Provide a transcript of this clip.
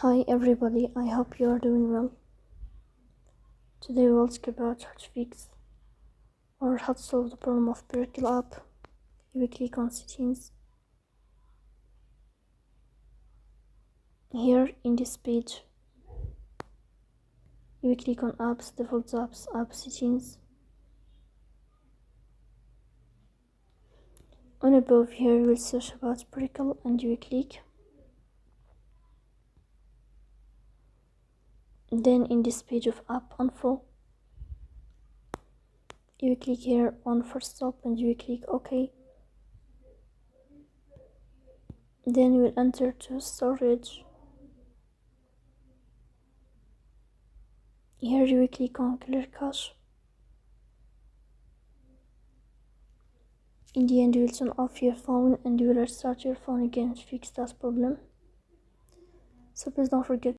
Hi everybody, I hope you are doing well. Today we'll talk about how to fix or how to solve the problem of Prequel app. You will click on settings. Here in this page, you will click on apps, default apps, app settings. On above here you will search about Prequel and you will click. Then in this page of app info, you will click here on first stop and you will click OK. Then you will enter to storage. Here you will click on clear cache. In the end, you will turn off your phone and you will restart your phone again to fix that problem. So please don't forget